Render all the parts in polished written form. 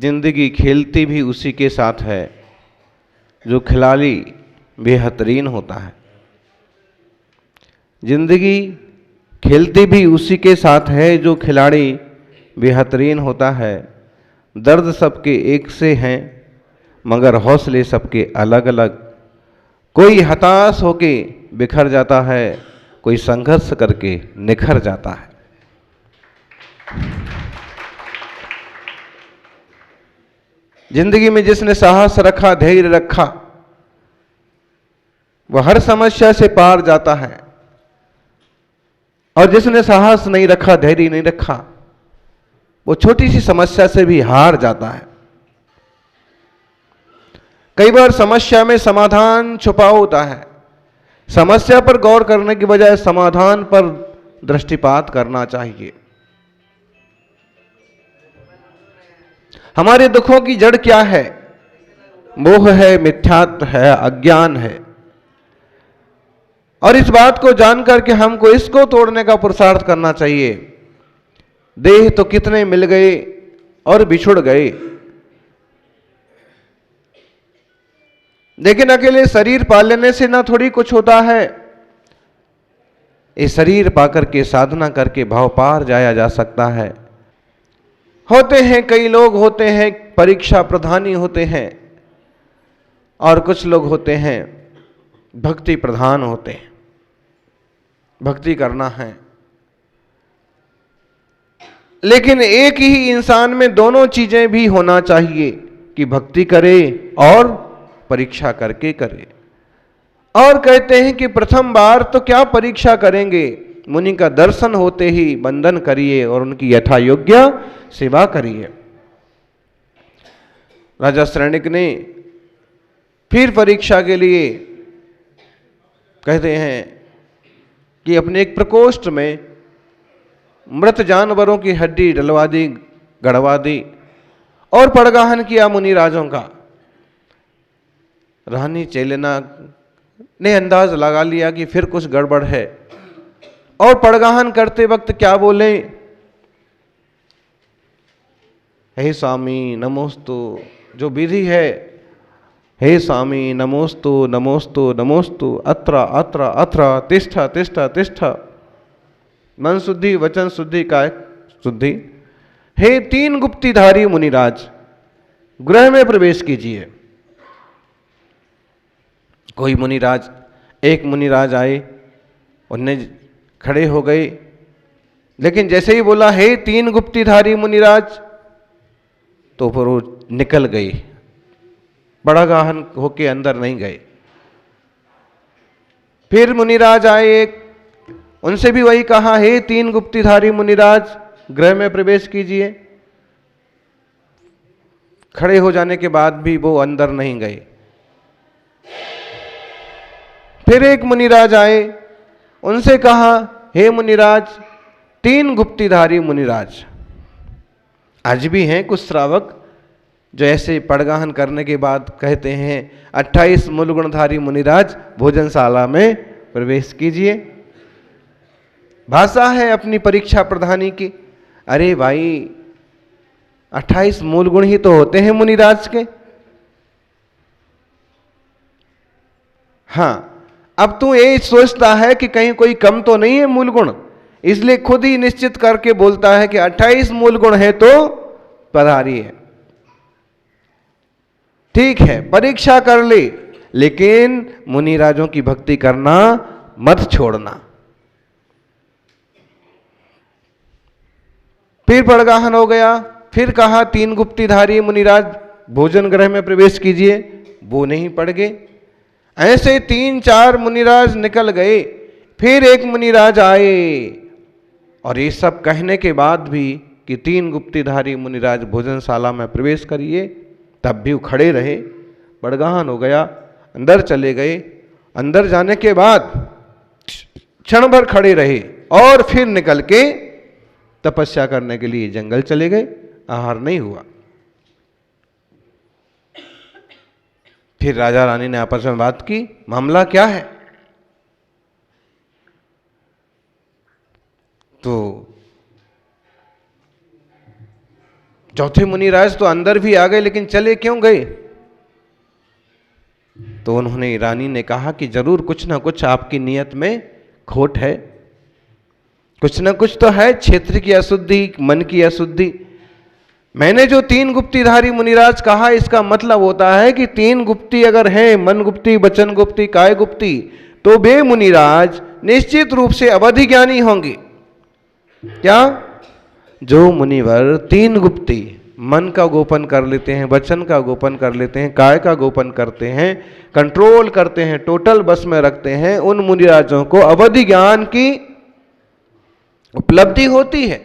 जिंदगी खेलती भी उसी के साथ है जो खिलाड़ी बेहतरीन होता है। जिंदगी खेलती भी उसी के साथ है जो खिलाड़ी बेहतरीन होता है। दर्द सबके एक से हैं मगर हौसले सबके अलग अलग। कोई हताश होके बिखर जाता है, कोई संघर्ष करके निखर जाता है। जिंदगी में जिसने साहस रखा, धैर्य रखा, वह हर समस्या से पार जाता है। और जिसने साहस नहीं रखा, धैर्य नहीं रखा, वो छोटी सी समस्या से भी हार जाता है। कई बार समस्या में समाधान छुपा होता है। समस्या पर गौर करने की बजाय समाधान पर दृष्टिपात करना चाहिए। हमारे दुखों की जड़ क्या है? मोह है, मिथ्यात्व है, अज्ञान है। और इस बात को जानकर के हमको इसको तोड़ने का पुरुषार्थ करना चाहिए। देह तो कितने मिल गए और बिछुड़ गए, लेकिन अकेले शरीर पा लेने से ना थोड़ी कुछ होता है। ये शरीर पाकर के साधना करके भाव पार जाया जा सकता है। होते हैं कई लोग, होते हैं परीक्षा प्रधानी होते हैं, और कुछ लोग होते हैं भक्ति प्रधान होते हैं। भक्ति करना है, लेकिन एक ही इंसान में दोनों चीजें भी होना चाहिए कि भक्ति करे और परीक्षा करके करे। और कहते हैं कि प्रथम बार तो क्या परीक्षा करेंगे, मुनि का दर्शन होते ही वंदन करिए और उनकी यथा योग्य सेवा करिए। राजा श्रेणिक ने फिर परीक्षा के लिए कहते हैं कि अपने एक प्रकोष्ठ में मृत जानवरों की हड्डी डलवा दी, गड़वा दी और पड़गाहन किया मुनि राजों का। रानी चेलेना ने अंदाज लगा लिया कि फिर कुछ गड़बड़ है, और पड़गाहन करते वक्त क्या बोले, हे स्वामी नमोस्तु, जो विधि है, हे स्वामी नमोस्तु नमोस्तु नमोस्तु, अत्र अत्र अत्र, तिष्ठ तिष्ठ तिष्ठ, मन शुद्धि, वचन शुद्धि, काय शुद्धि। हे तीन गुप्तिधारी मुनिराज, गृह में प्रवेश कीजिए। कोई मुनिराज, एक मुनिराज आए, उन्हें खड़े हो गए, लेकिन जैसे ही बोला हे तीन गुप्तिधारी मुनिराज, तो फिर वो निकल गए, बड़ागाहन होके अंदर नहीं गए। फिर मुनिराज आए एक, उनसे भी वही कहा हे तीन गुप्तिधारी मुनिराज, गृह में प्रवेश कीजिए। खड़े हो जाने के बाद भी वो अंदर नहीं गए। फिर एक मुनिराज आए, उनसे कहा हे मुनिराज, तीन गुप्तिधारी मुनिराज। आज भी हैं कुछ श्रावक जो ऐसे पड़गाहन करने के बाद कहते हैं 28 मूलगुणधारी मुनिराज भोजनशाला में प्रवेश कीजिए। भाषा है अपनी परीक्षा प्रधानी की। अरे भाई, 28 मूल गुण ही तो होते हैं मुनिराज के। हाँ, अब तू ये सोचता है कि कहीं कोई कम तो नहीं है मूल गुण, इसलिए खुद ही निश्चित करके बोलता है कि 28 मूल गुण है तो पधारिए। ठीक है, परीक्षा कर ले, लेकिन मुनिराजों की भक्ति करना मत छोड़ना। फिर पड़गाहन हो गया, फिर कहा तीन गुप्तिधारी मुनिराज भोजन गृह में प्रवेश कीजिए, वो नहीं पड़ गए। ऐसे 3-4 मुनिराज निकल गए। फिर एक मुनिराज आए, और ये सब कहने के बाद भी कि तीन गुप्तिधारी मुनिराज भोजनशाला में प्रवेश करिए, तब भी वो खड़े रहे। बड़गाहन हो गया, अंदर चले गए। अंदर जाने के बाद क्षण भर खड़े रहे और फिर निकल के तपस्या करने के लिए जंगल चले गए। आहार नहीं हुआ। फिर राजा रानी ने आपस में बात की, मामला क्या है? तो चौथे मुनिराज तो अंदर भी आ गए, लेकिन चले क्यों गए? तो उन्होंने, रानी ने कहा कि जरूर कुछ ना कुछ आपकी नियत में खोट है, कुछ ना कुछ तो है, क्षेत्र की अशुद्धि, मन की अशुद्धि। मैंने जो 3 गुप्तीधारी मुनिराज कहा, इसका मतलब होता है कि 3 गुप्ती अगर हैं, मन गुप्ती, वचन गुप्ती, काय गुप्ती, तो वे मुनिराज निश्चित रूप से अवधि ज्ञानी होंगे। क्या? जो मुनिवर 3 गुप्ती, मन का गोपन कर लेते हैं, वचन का गोपन कर लेते हैं, काय का गोपन करते हैं, कंट्रोल करते हैं, टोटल बस में रखते हैं, उन मुनिराजों को अवधि ज्ञान की उपलब्धि होती है।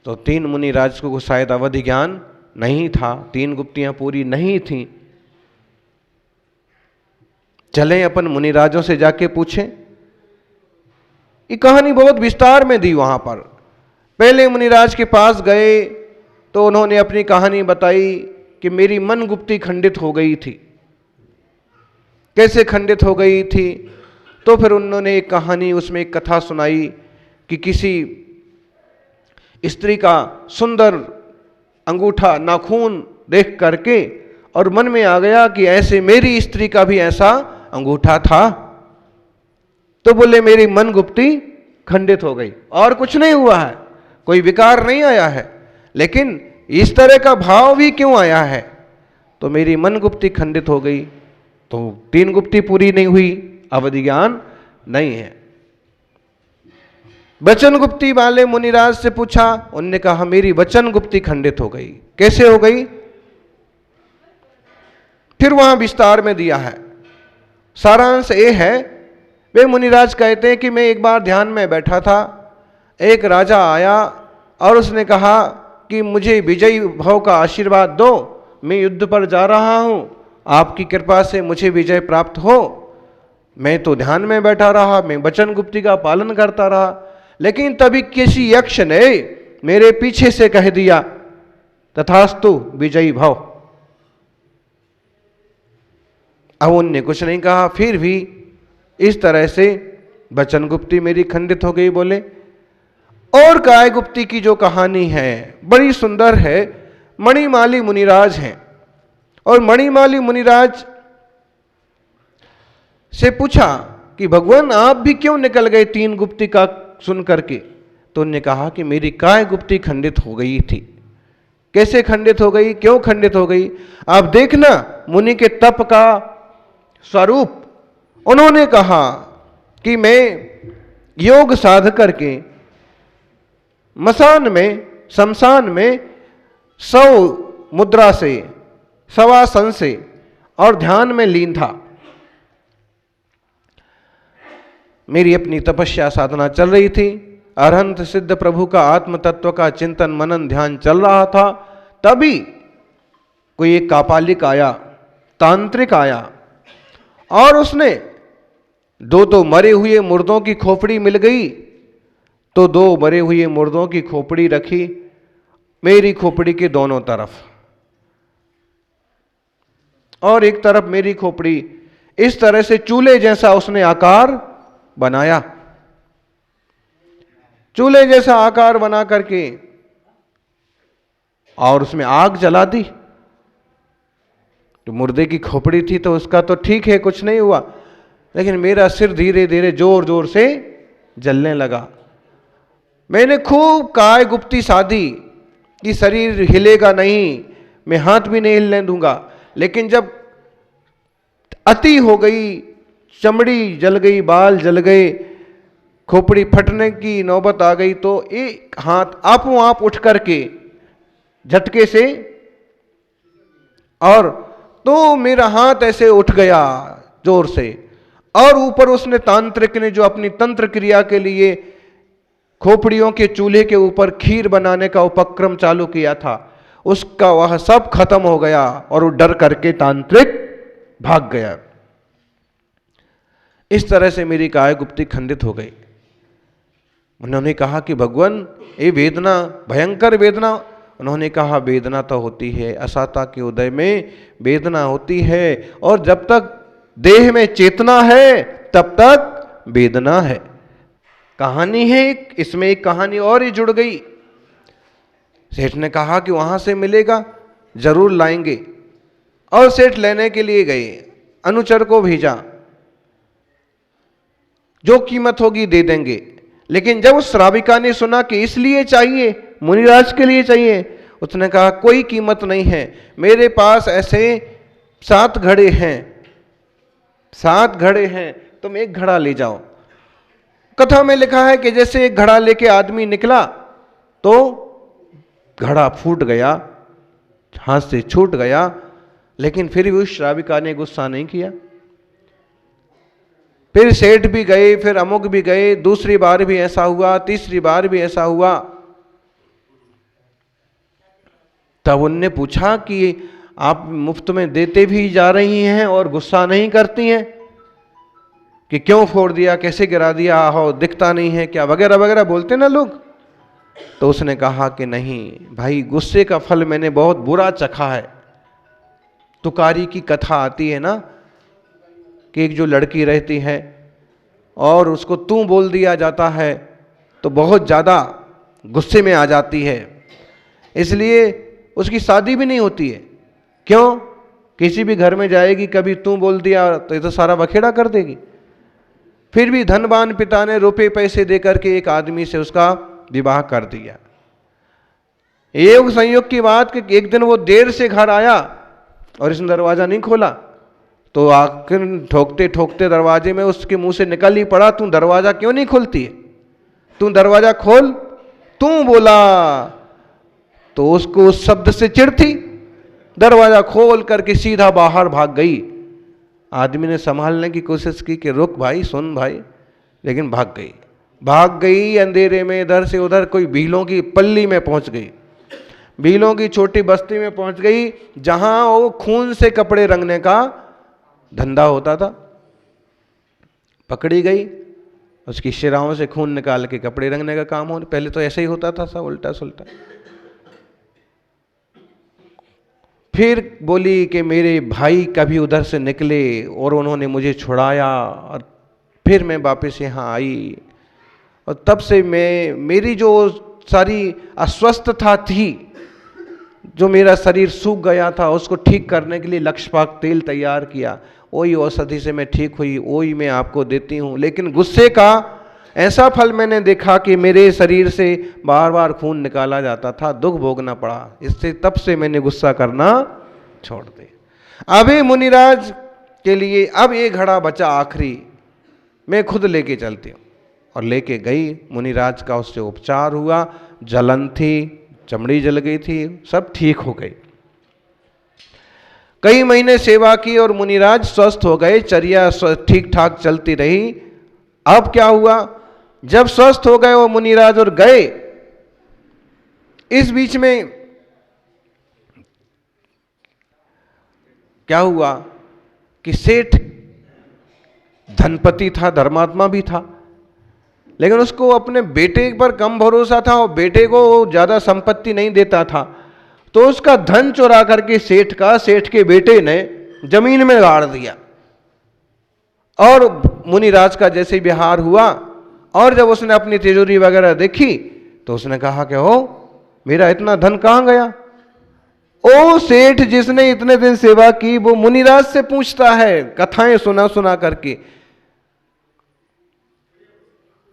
तो 3 मुनिराज को शायद अवधि ज्ञान नहीं था, 3 गुप्तियां पूरी नहीं थी। चलें अपन मुनिराजों से जाके पूछें। ये कहानी बहुत विस्तार में दी वहां पर। पहले मुनिराज के पास गए तो उन्होंने अपनी कहानी बताई कि मेरी मन गुप्ती खंडित हो गई थी। कैसे खंडित हो गई थी? तो फिर उन्होंने एक कहानी, उसमें एक कथा सुनाई कि किसी स्त्री का सुंदर अंगूठा, नाखून देख करके और मन में आ गया कि ऐसे मेरी स्त्री का भी ऐसा अंगूठा था। तो बोले मेरी मन गुप्ती खंडित हो गई, और कुछ नहीं हुआ है, कोई विकार नहीं आया है, लेकिन इस तरह का भाव भी क्यों आया है? तो मेरी मन गुप्ती खंडित हो गई। तो 3 गुप्ती पूरी नहीं हुई, अवधि ज्ञान नहीं है। वचन गुप्ती वाले मुनिराज से पूछा, उनने कहा मेरी वचन गुप्ती खंडित हो गई। कैसे हो गई? फिर वहां विस्तार में दिया है। सारांश ये है, वे मुनिराज कहते हैं कि मैं एक बार ध्यान में बैठा था, एक राजा आया और उसने कहा कि मुझे विजयी भव का आशीर्वाद दो, मैं युद्ध पर जा रहा हूं, आपकी कृपा से मुझे विजय प्राप्त हो। मैं तो ध्यान में बैठा रहा, मैं वचन गुप्ती का पालन करता रहा, लेकिन तभी किसी यक्ष ने मेरे पीछे से कह दिया तथास्तु विजयी भव। अब उनने कुछ नहीं कहा, फिर भी इस तरह से वचन गुप्ती मेरी खंडित हो गई। बोले और काय गुप्ती की जो कहानी है बड़ी सुंदर है। मणिमाली मुनिराज हैं और मणिमाली मुनिराज से पूछा कि भगवान आप भी क्यों निकल गए 3 गुप्ती का सुन करके? तो उन्होंने कहा कि मेरी काय गुप्ती खंडित हो गई थी। कैसे खंडित हो गई, क्यों खंडित हो गई? आप देखना मुनि के तप का स्वरूप। उन्होंने कहा कि मैं योग साध करके मसान में, शमशान में 100 मुद्रा से, शवासन से और ध्यान में लीन था। मेरी अपनी तपस्या साधना चल रही थी, अरहंत सिद्ध प्रभु का आत्म तत्व का चिंतन मनन ध्यान चल रहा था। तभी कोई एक कापालिक आया, तांत्रिक आया, और उसने 2 मरे हुए मुर्दों की खोपड़ी मिल गई, तो 2 मरे हुए मुर्दों की खोपड़ी रखी मेरी खोपड़ी के दोनों तरफ, और एक तरफ मेरी खोपड़ी। इस तरह से चूल्हे जैसा उसने आकार बनाया, चूल्हे जैसा आकार बना करके और उसमें आग जला दी। तो मुर्दे की खोपड़ी थी तो उसका तो ठीक है, कुछ नहीं हुआ, लेकिन मेरा सिर धीरे धीरे जोर जोर से जलने लगा। मैंने खूब काय गुप्ती साधी कि शरीर हिलेगा नहीं, मैं हाथ भी नहीं हिलने दूंगा, लेकिन जब अति हो गई, चमड़ी जल गई, बाल जल गए, खोपड़ी फटने की नौबत आ गई, तो एक हाथ आपो आप उठ करके झटके से, और तो मेरा हाथ ऐसे उठ गया जोर से, और ऊपर उसने, तांत्रिक ने जो अपनी तंत्र क्रिया के लिए खोपड़ियों के चूल्हे के ऊपर खीर बनाने का उपक्रम चालू किया था, उसका वह सब खत्म हो गया और वो डर करके तांत्रिक भाग गया। इस तरह से मेरी काय गुप्ती खंडित हो गई। उन्होंने कहा कि भगवान ये वेदना, भयंकर वेदना। उन्होंने कहा वेदना तो होती है, असाता के उदय में वेदना होती है, और जब तक देह में चेतना है तब तक वेदना है। कहानी है इसमें एक कहानी और ही जुड़ गई। सेठ ने कहा कि वहां से मिलेगा, जरूर लाएंगे। और सेठ लेने के लिए गए, अनुचर को भेजा, जो कीमत होगी दे देंगे। लेकिन जब उस श्राविका ने सुना कि इसलिए चाहिए, मुनिराज के लिए चाहिए, उसने कहा कोई कीमत नहीं है, मेरे पास ऐसे 7 घड़े हैं, 7 घड़े हैं, तुम एक घड़ा ले जाओ। कथा में लिखा है कि जैसे एक घड़ा लेके आदमी निकला तो घड़ा फूट गया, हाथ से छूट गया। लेकिन फिर भी उस श्राविका ने गुस्सा नहीं किया। फिर सेठ भी गए, फिर अमुक भी गए, दूसरी बार भी ऐसा हुआ, तीसरी बार भी ऐसा हुआ। तब उनने पूछा कि आप मुफ्त में देते भी जा रही हैं और गुस्सा नहीं करती हैं कि क्यों फोड़ दिया, कैसे गिरा दिया, हो दिखता नहीं है क्या, वगैरह वगैरह बोलते ना लोग। तो उसने कहा कि नहीं भाई, गुस्से का फल मैंने बहुत बुरा चखा है। तुकारी की कथा आती है ना कि एक जो लड़की रहती है और उसको तू बोल दिया जाता है तो बहुत ज़्यादा गुस्से में आ जाती है, इसलिए उसकी शादी भी नहीं होती है। क्यों? किसी भी घर में जाएगी, कभी तू बोल दिया तो ये तो सारा बखेड़ा कर देगी। फिर भी धनवान पिता ने रुपए पैसे देकर के एक आदमी से उसका विवाह कर दिया। एक संयोग की बात कि एक दिन वो देर से घर आया और इसने दरवाजा नहीं खोला, तो आखिर ठोकते ठोकते दरवाजे में उसके मुंह से निकल ही पड़ा, तू दरवाजा क्यों नहीं खोलती है, तू दरवाजा खोल, तू बोला। तो उसको उस शब्द से चिढ़ थी, दरवाजा खोल करके सीधा बाहर भाग गई। आदमी ने संभालने की कोशिश की कि रुक भाई, सुन भाई, लेकिन भाग गई अंधेरे में, इधर से उधर, कोई भीलों की पल्ली में पहुंच गई, भीलों की छोटी बस्ती में पहुंच गई, जहां वो खून से कपड़े रंगने का धंधा होता था। पकड़ी गई, उसकी शिराओं से खून निकाल के कपड़े रंगने का काम हो। पहले तो ऐसे ही होता था सब उल्टा सुल्टा। फिर बोली कि मेरे भाई कभी उधर से निकले और उन्होंने मुझे छुड़ाया और फिर मैं वापस यहाँ आई, और तब से मेरी जो सारी अस्वस्थता थी, जो मेरा शरीर सूख गया था, उसको ठीक करने के लिए लक्षपाक तेल तैयार किया, वही औषधि से मैं ठीक हुई, वही मैं आपको देती हूँ। लेकिन गुस्से का ऐसा फल मैंने देखा कि मेरे शरीर से बार बार खून निकाला जाता था, दुख भोगना पड़ा, इससे तब से मैंने गुस्सा करना छोड़ दिया। अभी मुनिराज के लिए अब ये घड़ा बचा आखिरी, मैं खुद लेके चलती हूँ। और लेके गई, मुनिराज का उससे उपचार हुआ, जलन थी, चमड़ी जल गई थी, सब ठीक हो गई। कई महीने सेवा की और मुनिराज स्वस्थ हो गए, चर्या ठीक ठाक चलती रही। अब क्या हुआ, जब स्वस्थ हो गए वो मुनिराज और गए, इस बीच में क्या हुआ कि सेठ धनपति था, धर्मात्मा भी था, लेकिन उसको अपने बेटे पर कम भरोसा था और बेटे को ज्यादा संपत्ति नहीं देता था। तो उसका धन चुरा करके सेठ के बेटे ने जमीन में गाड़ दिया। और मुनिराज का जैसे व्यवहार हुआ और जब उसने अपनी तिजोरी वगैरह देखी तो उसने कहा कि ओ, मेरा इतना धन कहां गया। ओ सेठ जिसने इतने दिन सेवा की वो मुनिराज से पूछता है, कथाएं सुना सुना करके,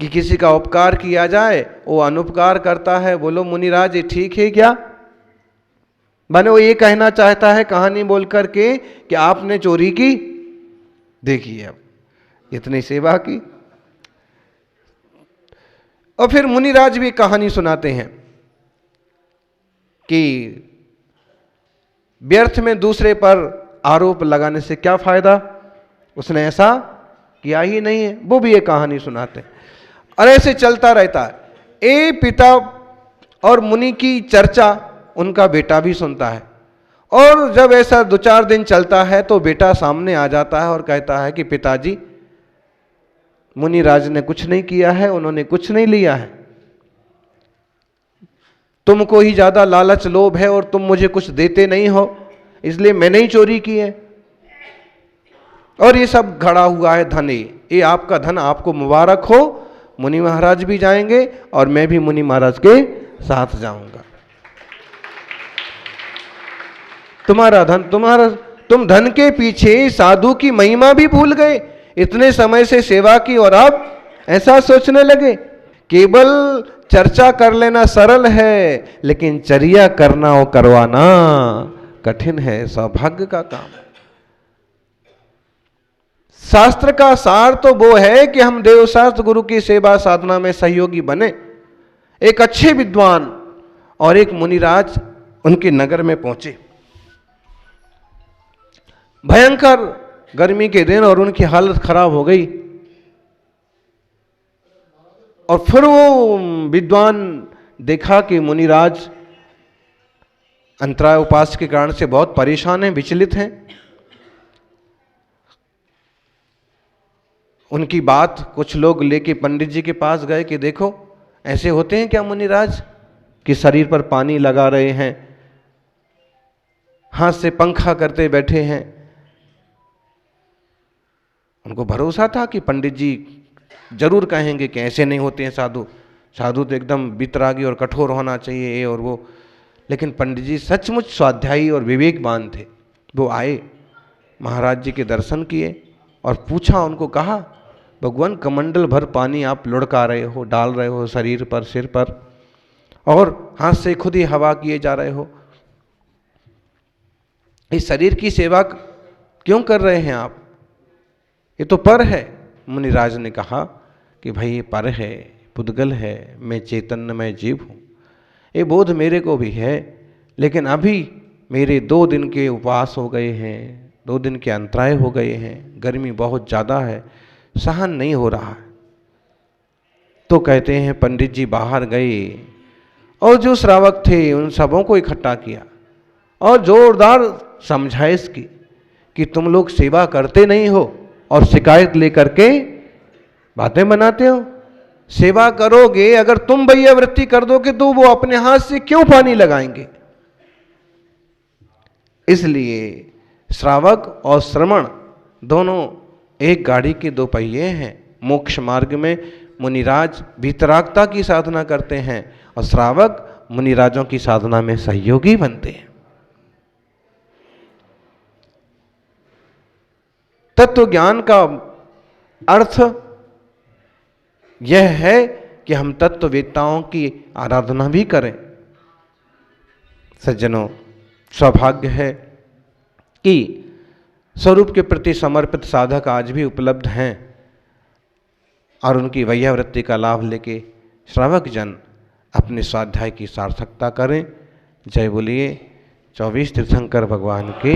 कि किसी का उपकार किया जाए, वो अनुपकार करता है। बोलो मुनिराज ये ठीक है क्या? माने वो ये कहना चाहता है कहानी बोल करके कि आपने चोरी की, देखिए अब इतनी सेवा की। और फिर मुनिराज भी कहानी सुनाते हैं कि व्यर्थ में दूसरे पर आरोप लगाने से क्या फायदा, उसने ऐसा किया ही नहीं है, वो भी ये कहानी सुनाते हैं। और ऐसे चलता रहता है। ए पिता और मुनि की चर्चा उनका बेटा भी सुनता है, और जब ऐसा 2-4 दिन चलता है तो बेटा सामने आ जाता है और कहता है कि पिताजी, मुनिराज ने कुछ नहीं किया है, उन्होंने कुछ नहीं लिया है, तुमको ही ज्यादा लालच लोभ है और तुम मुझे कुछ देते नहीं हो, इसलिए मैंने ही चोरी की है। और ये सब घड़ा हुआ है धन, ये आपका धन आपको मुबारक हो, मुनि महाराज भी जाएंगे और मैं भी मुनि महाराज के साथ जाऊंगा। तुम्हारा धन तुम्हारा, तुम धन के पीछे साधु की महिमा भी भूल गए। इतने समय से सेवा की और अब ऐसा सोचने लगे। केवल चर्चा कर लेना सरल है, लेकिन चर्या करना और करवाना कठिन है, सौभाग्य का काम है। शास्त्र का सार तो वो है कि हम देवशास्त्र गुरु की सेवा साधना में सहयोगी बने। एक अच्छे विद्वान और एक मुनिराज उनके नगर में पहुंचे। भयंकर गर्मी के दिन और उनकी हालत खराब हो गई। और फिर वो विद्वान देखा कि मुनिराज अंतराय उपास के कारण से बहुत परेशान हैं, विचलित हैं। उनकी बात कुछ लोग लेके पंडित जी के पास गए कि देखो ऐसे होते हैं क्या मुनिराज, कि शरीर पर पानी लगा रहे हैं, हाथ से पंखा करते बैठे हैं। उनको भरोसा था कि पंडित जी जरूर कहेंगे कि ऐसे नहीं होते हैं साधु, साधु तो एकदम वितरागी और कठोर होना चाहिए ये और वो। लेकिन पंडित जी सचमुच स्वाध्यायी और विवेकवान थे। वो आए, महाराज जी के दर्शन किए और पूछा, उनको कहा, भगवान कमंडल भर पानी आप लुढ़का रहे हो, डाल रहे हो शरीर पर, सिर पर, और हाथ से खुद ही हवा किए जा रहे हो, इस शरीर की सेवा क्यों कर रहे हैं आप? ये तो पर है। मुनिराज ने कहा कि भाई ये पर है, पुद्गल है, मैं चैतन्यमय जीव हूँ, ये बोध मेरे को भी है। लेकिन अभी मेरे 2 दिन के उपवास हो गए हैं, 2 दिन के अंतराय हो गए हैं, गर्मी बहुत ज़्यादा है, सहन नहीं हो रहा है। तो कहते हैं पंडित जी बाहर गए और जो श्रावक थे उन सबों को इकट्ठा किया और जोरदार समझाइश की कि तुम लोग सेवा करते नहीं हो और शिकायत लेकर के बातें बनाते हो। सेवा करोगे, अगर तुम वैयावृत्ति कर दोगे तो वो अपने हाथ से क्यों पानी लगाएंगे? इसलिए श्रावक और श्रमण दोनों एक गाड़ी के 2 पहिए हैं। मोक्ष मार्ग में मुनिराज वितरागता की साधना करते हैं और श्रावक मुनिराजों की साधना में सहयोगी बनते हैं। तत्व ज्ञान का अर्थ यह है कि हम तत्ववेत्ताओं की आराधना भी करें। सज्जनों, सौभाग्य है कि स्वरूप के प्रति समर्पित साधक आज भी उपलब्ध हैं और उनकी वैयावृत्ति का लाभ लेके श्रावक जन अपने स्वाध्याय की सार्थकता करें। जय बोलिए 24 तीर्थंकर भगवान के।